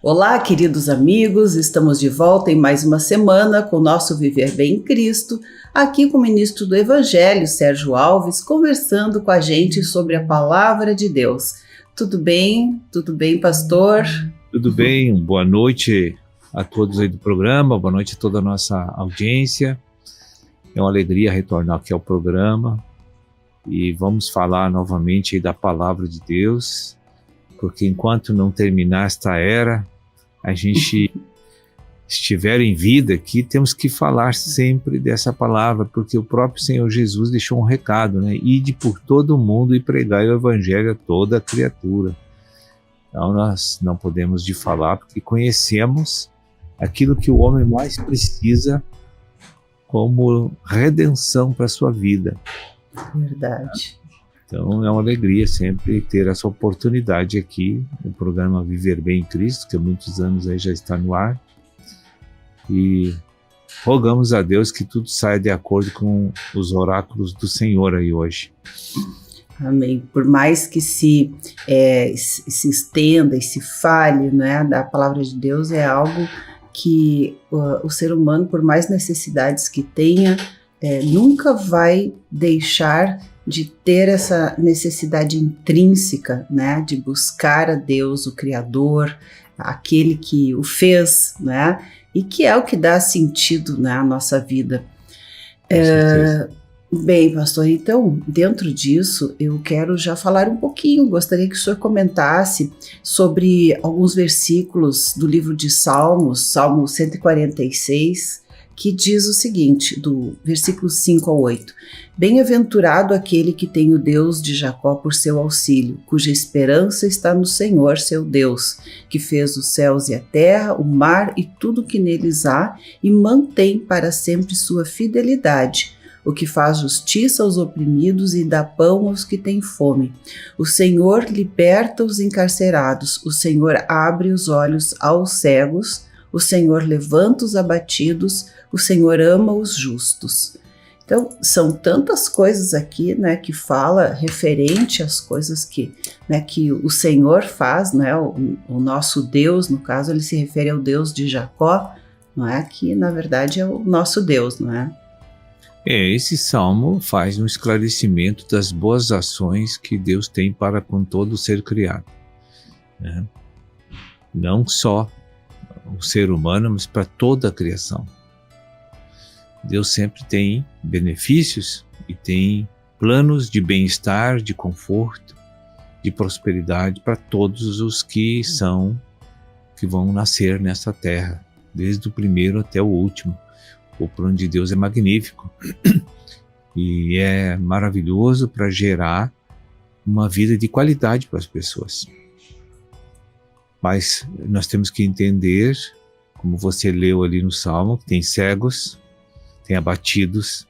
Olá, queridos amigos, estamos de volta em mais uma semana com o nosso Viver Bem em Cristo, aqui com o ministro do Evangelho, Sérgio Alves, conversando com a gente sobre a Palavra de Deus. Tudo bem? Tudo bem, pastor? Tudo bem, boa noite a todos aí do programa, boa noite a toda a nossa audiência. É uma alegria retornar aqui ao programa e vamos falar novamente aí da Palavra de Deus, porque enquanto não terminar esta era, a gente estiver em vida aqui, temos que falar sempre dessa palavra, porque o próprio Senhor Jesus deixou um recado, né? Ide por todo o mundo e pregai o Evangelho a toda criatura. Então nós não podemos de falar, porque conhecemos aquilo que o homem mais precisa como redenção para a sua vida. Verdade. Então é uma alegria sempre ter essa oportunidade aqui no programa Viver Bem em Cristo, que há muitos anos aí já está no ar. E rogamos a Deus que tudo saia de acordo com os oráculos do Senhor aí hoje. Amém. Por mais que se estenda e se fale, né, da palavra de Deus, é algo que o ser humano, por mais necessidades que tenha, nunca vai deixar de ter essa necessidade intrínseca, né, de buscar a Deus, o Criador, aquele que o fez, né, e que é o que dá sentido, né, à nossa vida. Bem, pastor, então, dentro disso, eu quero já falar um pouquinho, gostaria que o senhor comentasse sobre alguns versículos do livro de Salmos, Salmo 146, que diz o seguinte, do versículo 5 ao 8. Bem-aventurado aquele que tem o Deus de Jacó por seu auxílio, cuja esperança está no Senhor, seu Deus, que fez os céus e a terra, o mar e tudo que neles há, e mantém para sempre sua fidelidade, o que faz justiça aos oprimidos e dá pão aos que têm fome. O Senhor liberta os encarcerados, o Senhor abre os olhos aos cegos, o Senhor levanta os abatidos, o Senhor ama os justos. Então, são tantas coisas aqui, né, que fala referente às coisas que, né, que o Senhor faz, né, o nosso Deus, no caso, ele se refere ao Deus de Jacó, não é? Que, na verdade, é o nosso Deus, não é? Esse salmo faz um esclarecimento das boas ações que Deus tem para com todo ser criado, né? Não só o ser humano, mas para toda a criação. Deus sempre tem benefícios e tem planos de bem-estar, de conforto, de prosperidade para todos os que vão nascer nessa terra, desde o primeiro até o último. O plano de Deus é magnífico e é maravilhoso para gerar uma vida de qualidade para as pessoas. Mas nós temos que entender, como você leu ali no Salmo, que tem cegos, tem abatidos,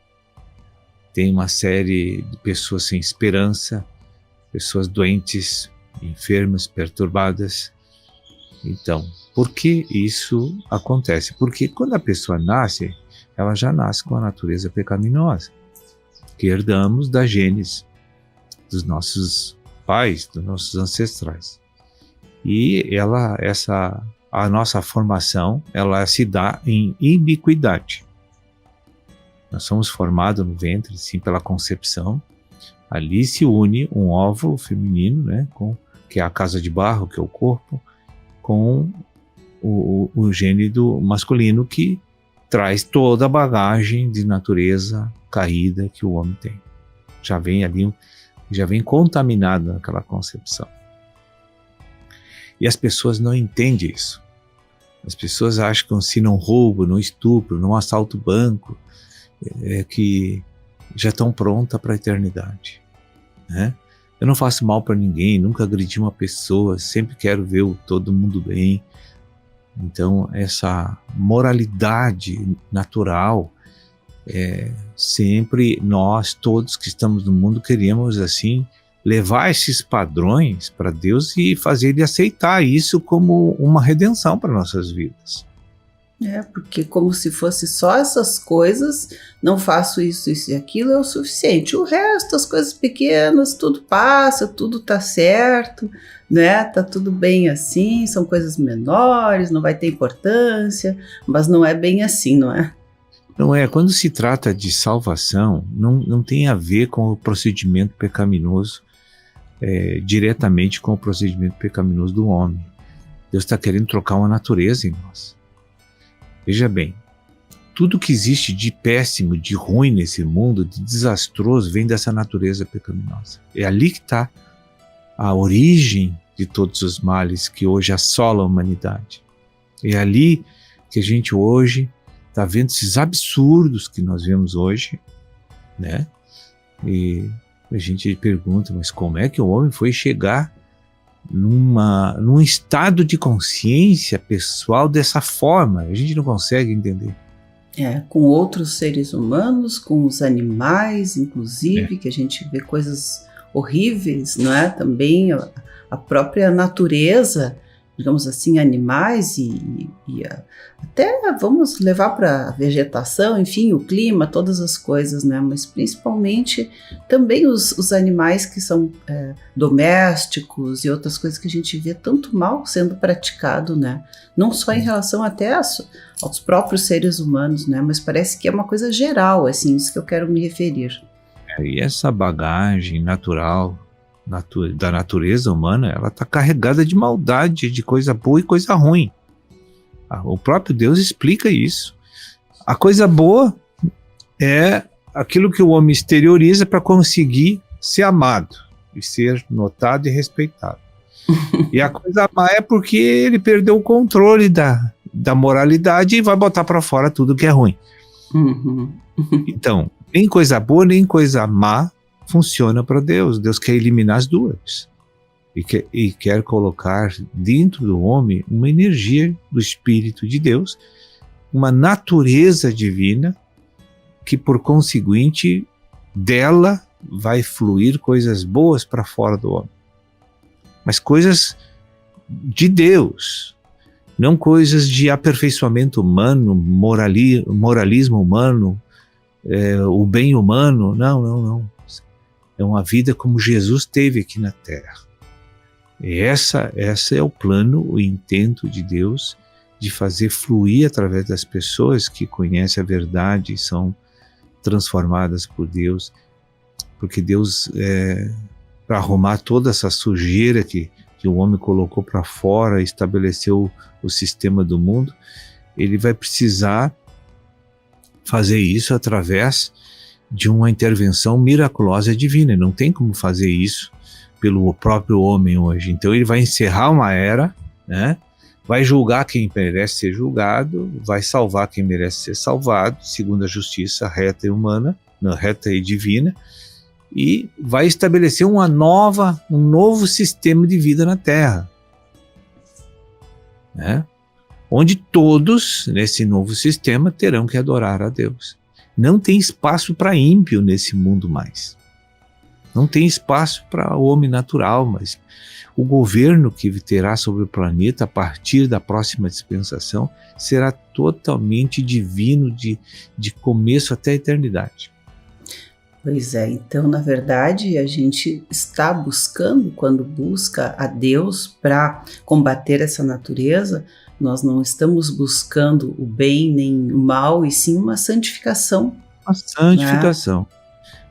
tem uma série de pessoas sem esperança, pessoas doentes, enfermas, perturbadas. Então, por que isso acontece? Porque quando a pessoa nasce, ela já nasce com a natureza pecaminosa, que herdamos da gênese dos nossos pais, dos nossos ancestrais. E a nossa formação, ela se dá em iniquidade. Nós somos formados no ventre, sim, pela concepção. Ali se une um óvulo feminino, né, que é a casa de barro, que é o corpo, com o gene do masculino, que traz toda a bagagem de natureza caída que o homem tem. Já vem contaminado naquela concepção. E as pessoas não entendem isso. As pessoas acham que se não roubo, não estupro, não assalto banco, que já estão prontas para a eternidade, né? Eu não faço mal para ninguém, nunca agredi uma pessoa, sempre quero ver todo mundo bem. Então, essa moralidade natural, sempre nós, todos que estamos no mundo, queremos assim levar esses padrões para Deus e fazer ele aceitar isso como uma redenção para nossas vidas. Porque como se fosse só essas coisas, não faço isso, isso e aquilo, é o suficiente. O resto, as coisas pequenas, tudo passa, tudo tá certo, né? Tá tudo bem assim, são coisas menores, não vai ter importância, mas não é bem assim, não é? Não é, quando se trata de salvação, não tem a ver com o procedimento pecaminoso, diretamente com o procedimento pecaminoso do homem. Deus está querendo trocar uma natureza em nós. Veja bem, tudo que existe de péssimo, de ruim nesse mundo, de desastroso, vem dessa natureza pecaminosa. É ali que está a origem de todos os males que hoje assolam a humanidade. É ali que a gente hoje está vendo esses absurdos que nós vemos hoje, né? E a gente pergunta, mas como é que o homem foi chegar num estado de consciência pessoal dessa forma? A gente não consegue entender. Com outros seres humanos, com os animais, inclusive, que a gente vê coisas horríveis, não é? Também a própria natureza, digamos assim, animais até vamos levar para a vegetação, enfim, o clima, todas as coisas, né? Mas principalmente também os animais que são domésticos e outras coisas que a gente vê tanto mal sendo praticado, né? Não só em relação até aos próprios seres humanos, né? Mas parece que é uma coisa geral, assim, isso que eu quero me referir. E essa bagagem natural da natureza humana, ela está carregada de maldade, de coisa boa e coisa ruim. O próprio Deus explica isso. A coisa boa é aquilo que o homem exterioriza para conseguir ser amado e ser notado e respeitado. E a coisa má é porque ele perdeu o controle da moralidade e vai botar para fora tudo que é ruim. Então, nem coisa boa nem coisa má funciona para Deus. Deus quer eliminar as duas. E quer colocar dentro do homem uma energia do Espírito de Deus, uma natureza divina, que por conseguinte dela vai fluir coisas boas para fora do homem. Mas coisas de Deus, não coisas de aperfeiçoamento humano, moralismo humano, o bem humano. Não. É uma vida como Jesus teve aqui na Terra. E essa é o plano, o intento de Deus de fazer fluir através das pessoas que conhecem a verdade e são transformadas por Deus, porque Deus, para arrumar toda essa sujeira que o homem colocou para fora, estabeleceu o sistema do mundo, ele vai precisar fazer isso através de uma intervenção miraculosa divina. Não tem como fazer isso pelo próprio homem hoje. Então ele vai encerrar uma era, né? Vai julgar quem merece ser julgado, vai salvar quem merece ser salvado, segundo a justiça reta e humana, não, reta e divina, e vai estabelecer um novo sistema de vida na Terra, né? Onde todos, nesse novo sistema, terão que adorar a Deus. Não tem espaço para ímpio nesse mundo mais. Não tem espaço para o homem natural, mas o governo que terá sobre o planeta a partir da próxima dispensação será totalmente divino, de começo até a eternidade. Pois é, então na verdade a gente está buscando, quando busca a Deus para combater essa natureza, nós não estamos buscando o bem nem o mal, e sim uma santificação. Uma santificação. Né?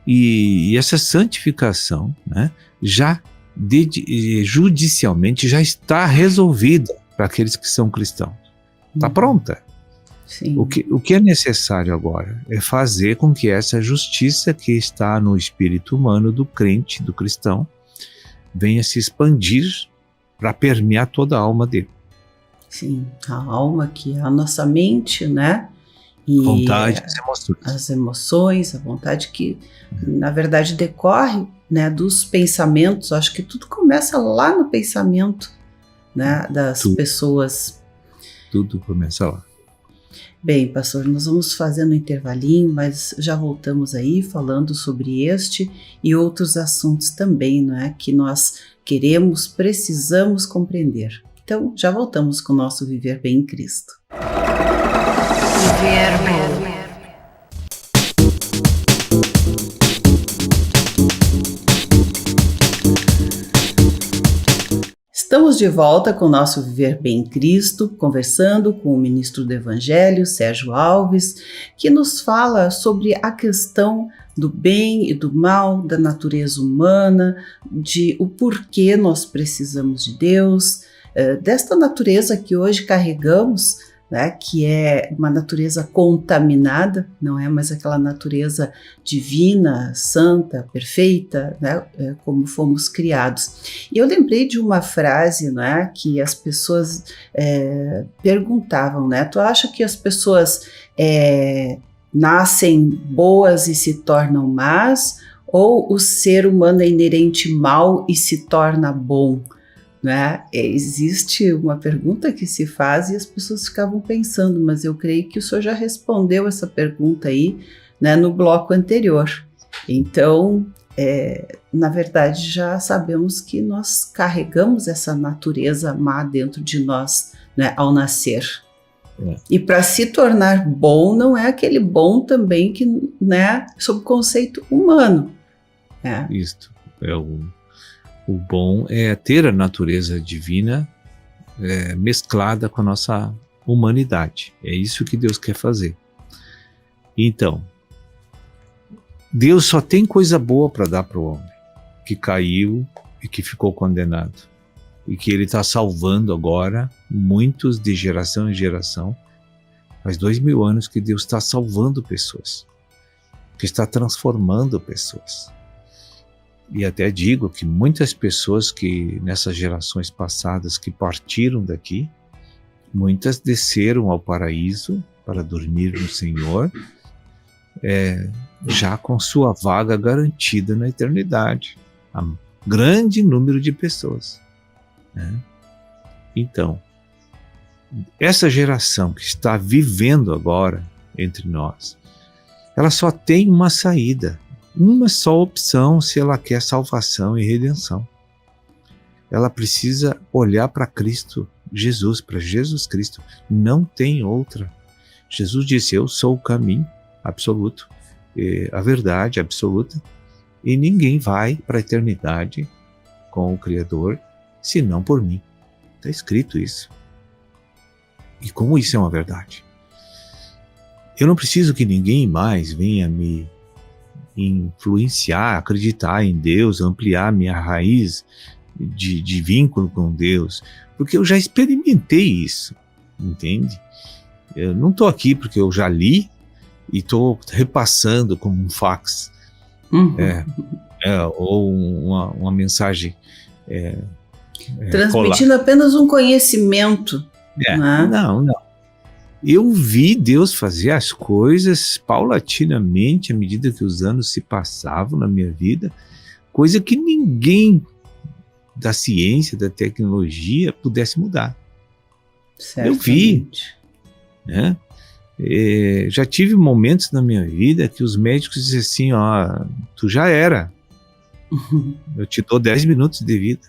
E essa santificação, né, já judicialmente já está resolvida para aqueles que são cristãos. Está pronta. Sim. O que é necessário agora é fazer com que essa justiça que está no espírito humano do crente, do cristão, venha se expandir para permear toda a alma dele. Sim, a alma que é a nossa mente, né? E vontade, as emoções, a vontade que, na verdade, decorre, né, dos pensamentos. Acho que tudo começa lá no pensamento, né, das pessoas. Tudo começa lá. Bem, pastor, nós vamos fazendo um intervalinho, mas já voltamos aí falando sobre este e outros assuntos também, não é, que nós queremos, precisamos compreender. Então, já voltamos com o nosso Viver Bem em Cristo. Verbo. Estamos de volta com o nosso Viver Bem Cristo, conversando com o ministro do Evangelho, Sérgio Alves, que nos fala sobre a questão do bem e do mal, da natureza humana, de o porquê nós precisamos de Deus, desta natureza que hoje carregamos, né, que é uma natureza contaminada, não é mais aquela natureza divina, santa, perfeita, né, como fomos criados. E eu lembrei de uma frase, né, que as pessoas perguntavam, né, tu acha que as pessoas nascem boas e se tornam más, ou o ser humano é inerente mal e se torna bom? Né? Existe uma pergunta que se faz e as pessoas ficavam pensando, mas eu creio que o senhor já respondeu essa pergunta aí, né, no bloco anterior. Então, na verdade, já sabemos que nós carregamos essa natureza má dentro de nós, né, ao nascer. E para se tornar bom, não é aquele bom também que, né, sob o conceito humano. Isto é o bom é ter a natureza divina mesclada com a nossa humanidade. É isso que Deus quer fazer. Então, Deus só tem coisa boa para dar para o homem, que caiu e que ficou condenado. E que Ele está salvando agora muitos de geração em geração. Faz 2000 anos que Deus está salvando pessoas, que está transformando pessoas. E até digo que muitas pessoas que nessas gerações passadas que partiram daqui, muitas desceram ao paraíso para dormir no Senhor, já com sua vaga garantida na eternidade. Há um grande número de pessoas. Né? Então, essa geração que está vivendo agora entre nós, ela só tem uma saída. Uma só opção se ela quer salvação e redenção. Ela precisa olhar para Cristo Jesus, para Jesus Cristo. Não tem outra. Jesus disse, eu sou o caminho absoluto, a verdade absoluta, e ninguém vai para a eternidade com o Criador, senão por mim. Está escrito isso. E como isso é uma verdade? Eu não preciso que ninguém mais venha me influenciar, acreditar em Deus, ampliar minha raiz de vínculo com Deus, porque eu já experimentei isso, entende? Eu não estou aqui porque eu já li e estou repassando como um fax, ou uma mensagem transmitindo apenas um conhecimento. Né? Não. Eu vi Deus fazer as coisas paulatinamente à medida que os anos se passavam na minha vida, coisa que ninguém da ciência, da tecnologia pudesse mudar. Certamente. Eu vi. Né? Já tive momentos na minha vida que os médicos diziam assim, ó, tu já era. Eu te dou 10 minutos de vida.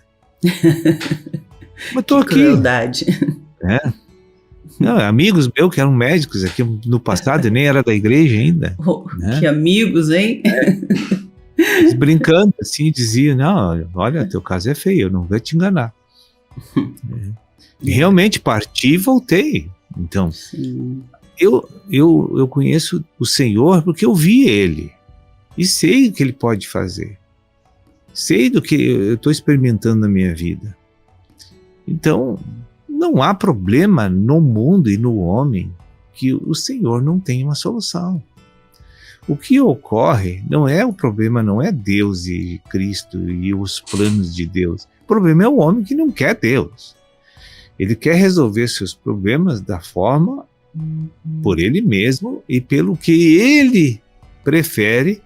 Mas tô aqui. Crueldade. Não, amigos meus que eram médicos aqui no passado, nem era da igreja ainda. Né? Que amigos, hein? Eles brincando assim, diziam, não, olha, teu caso é feio, eu não vou te enganar. E realmente parti e voltei. Então, eu conheço o Senhor porque eu vi Ele. E sei o que Ele pode fazer. Sei do que eu estou experimentando na minha vida. Então, não há problema no mundo e no homem que o Senhor não tenha uma solução. O que ocorre o problema não é Deus e Cristo e os planos de Deus. O problema é o homem que não quer Deus. Ele quer resolver seus problemas da forma por ele mesmo e pelo que ele prefere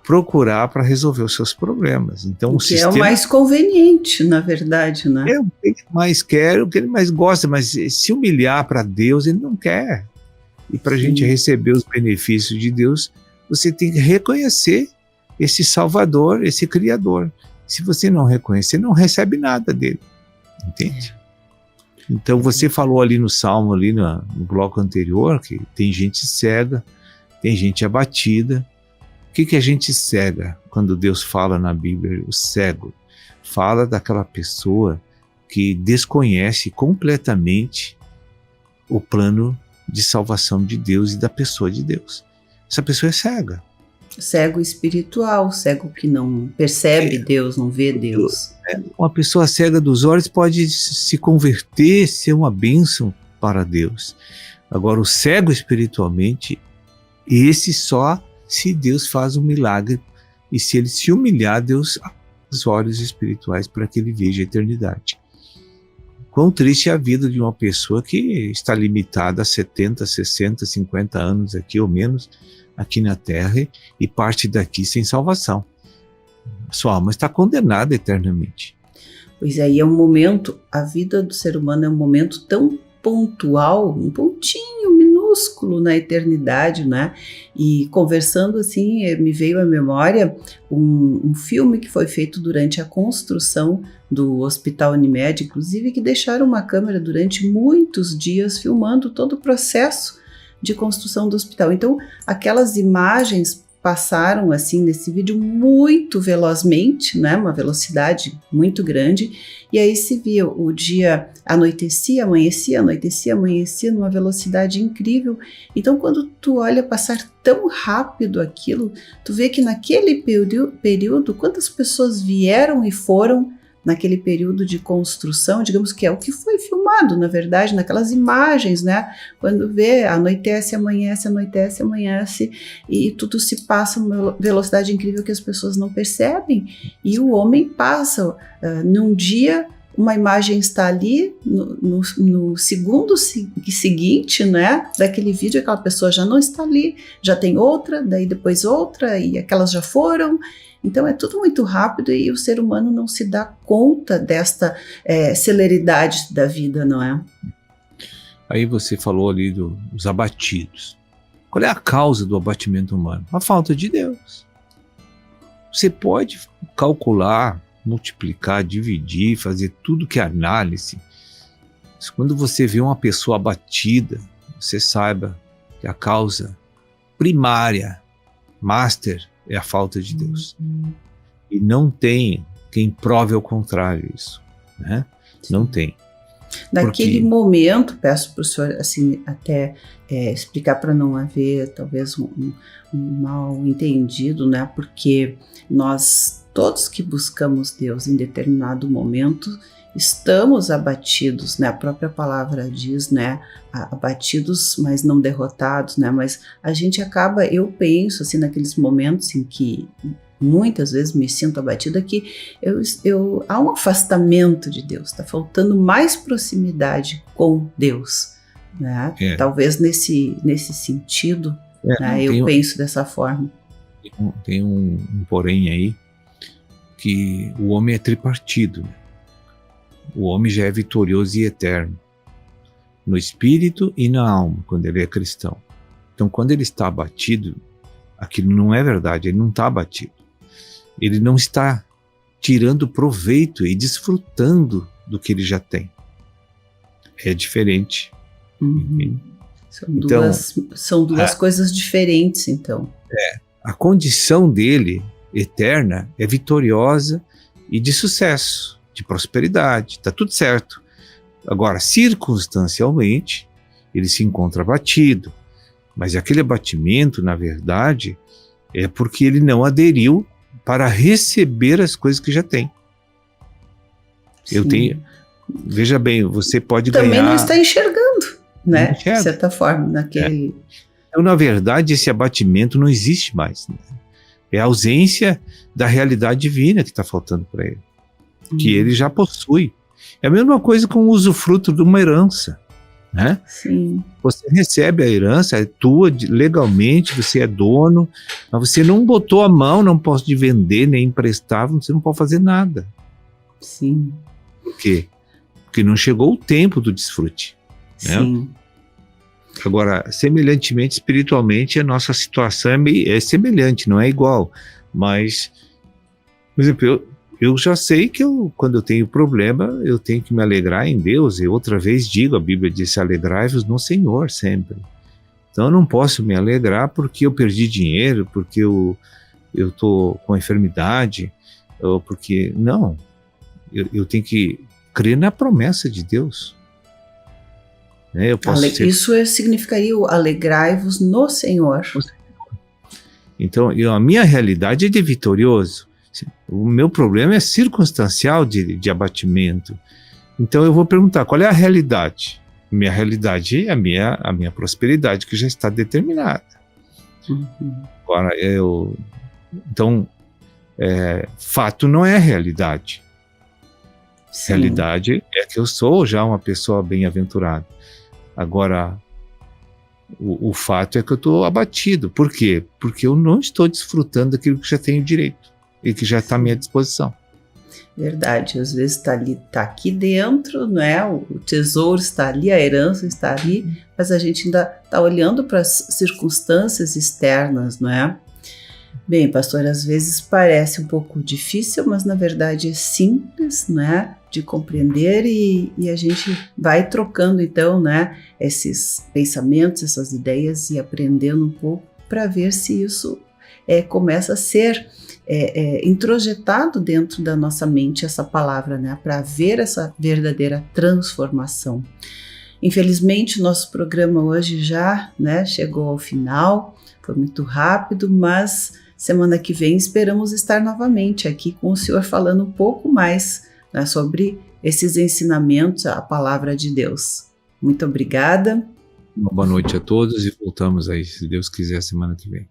procurar para resolver os seus problemas. Então, o sistema é o mais conveniente, na verdade, né? É o que ele mais quer, o que ele mais gosta, mas se humilhar para Deus, ele não quer. E para a gente receber os benefícios de Deus, você tem que reconhecer esse Salvador, esse Criador. Se você não reconhecer, não recebe nada dele. Entende? Então você falou ali no Salmo, ali no bloco anterior, que tem gente cega, tem gente abatida. O que a gente cega quando Deus fala na Bíblia? O cego fala daquela pessoa que desconhece completamente o plano de salvação de Deus e da pessoa de Deus. Essa pessoa é cega. Cego espiritual, cego que não percebe Deus, não vê Deus. Uma pessoa cega dos olhos pode se converter, ser uma bênção para Deus. Agora, o cego espiritualmente, esse só se Deus faz um milagre e se ele se humilhar, Deus abre os olhos espirituais para que ele veja a eternidade. Quão triste é a vida de uma pessoa que está limitada a 70, 60, 50 anos aqui ou menos, aqui na Terra, e parte daqui sem salvação. Sua alma está condenada eternamente. Pois aí é um momento, a vida do ser humano é um momento tão pontual, um pontinho minúsculo na eternidade, né? E conversando assim, me veio à memória um filme que foi feito durante a construção do Hospital Unimed, inclusive, que deixaram uma câmera durante muitos dias filmando todo o processo de construção do hospital. Então, aquelas imagens passaram assim nesse vídeo muito velozmente, né, uma velocidade muito grande, e aí se via o dia anoitecia, amanhecia, anoitecia, amanhecia numa velocidade incrível. Então, quando tu olha passar tão rápido aquilo, tu vê que naquele período quantas pessoas vieram e foram naquele período de construção, digamos que é o que foi filmado, na verdade, naquelas imagens, né? Quando vê, anoitece, amanhece, e tudo se passa numa velocidade incrível que as pessoas não percebem, e o homem passa, num dia, uma imagem está ali, no segundo seguinte, né, daquele vídeo, aquela pessoa já não está ali, já tem outra, daí depois outra, e aquelas já foram. Então é tudo muito rápido e o ser humano não se dá conta desta celeridade da vida, não é? Aí você falou ali dos abatidos. Qual é a causa do abatimento humano? A falta de Deus. Você pode calcular, multiplicar, dividir, fazer tudo que é análise. Mas quando você vê uma pessoa abatida, você saiba que a causa primária, master, é a falta de Deus. E não tem quem prove ao contrário isso, né? Não tem. Naquele momento, peço para o senhor assim, até explicar para não haver talvez um mal entendido, né? Porque nós, todos que buscamos Deus em determinado momento, estamos abatidos, né? A própria palavra diz, né? Abatidos, mas não derrotados, né? Mas a gente acaba, eu penso assim, naqueles momentos em que muitas vezes me sinto abatida, que há um afastamento de Deus, está faltando mais proximidade com Deus, né? Talvez nesse sentido, né? Eu penso dessa forma. Tem um porém aí, que o homem é tripartido, né? O homem já é vitorioso e eterno, no espírito e na alma, quando ele é cristão. Então, quando ele está abatido, aquilo não é verdade, ele não está abatido. Ele não está tirando proveito e desfrutando do que ele já tem. É diferente. Uhum. São duas coisas diferentes, então. A condição dele, eterna, é vitoriosa e de sucesso, de prosperidade, está tudo certo. Agora, circunstancialmente, ele se encontra abatido, mas aquele abatimento, na verdade, é porque ele não aderiu para receber as coisas que já tem. Sim. Eu tenho, veja bem, você pode também ganhar... Também não está enxergando, né? Enxerga. De certa forma, naquele... Então, na verdade, esse abatimento não existe mais, né? É a ausência da realidade divina que está faltando para ele, que ele já possui. É a mesma coisa com o usufruto de uma herança, né? Sim. Você recebe a herança, é tua legalmente, você é dono, mas você não botou a mão, não pode vender, nem emprestar, você não pode fazer nada. Sim. Por quê? Porque não chegou o tempo do desfrute, né? Sim. Agora, semelhantemente, espiritualmente, a nossa situação é semelhante, não é igual, mas, por exemplo, eu já sei que quando eu tenho problema, eu tenho que me alegrar em Deus. E outra vez digo, a Bíblia diz, alegrai-vos no Senhor sempre. Então eu não posso me alegrar porque eu perdi dinheiro, porque eu estou com enfermidade, ou porque... Não, eu tenho que crer na promessa de Deus. Eu posso Isso significaria o alegrai-vos no Senhor. Então, a minha realidade é de vitorioso. O meu problema é circunstancial de abatimento. Então eu vou perguntar, qual é a realidade? Minha realidade é a minha prosperidade, que já está determinada. Agora, então, fato não é realidade. Sim. Realidade é que eu sou já uma pessoa bem-aventurada. Agora, o fato é que eu estou abatido. Por quê? Porque eu não estou desfrutando daquilo que já tenho direito e que já está à minha disposição. Verdade, às vezes está aqui dentro, não é? O tesouro está ali, a herança está ali, mas a gente ainda está olhando para as circunstâncias externas, não é? Bem, pastor, às vezes parece um pouco difícil, mas na verdade é simples, né, de compreender e a gente vai trocando então, né, esses pensamentos, essas ideias e aprendendo um pouco para ver se isso começa a ser introjetado dentro da nossa mente essa palavra, né, para ver essa verdadeira transformação. Infelizmente, o nosso programa hoje já, né, chegou ao final, foi muito rápido, mas semana que vem esperamos estar novamente aqui com o senhor falando um pouco mais, né, sobre esses ensinamentos, a palavra de Deus. Muito obrigada. Uma boa noite a todos e voltamos aí, se Deus quiser, semana que vem.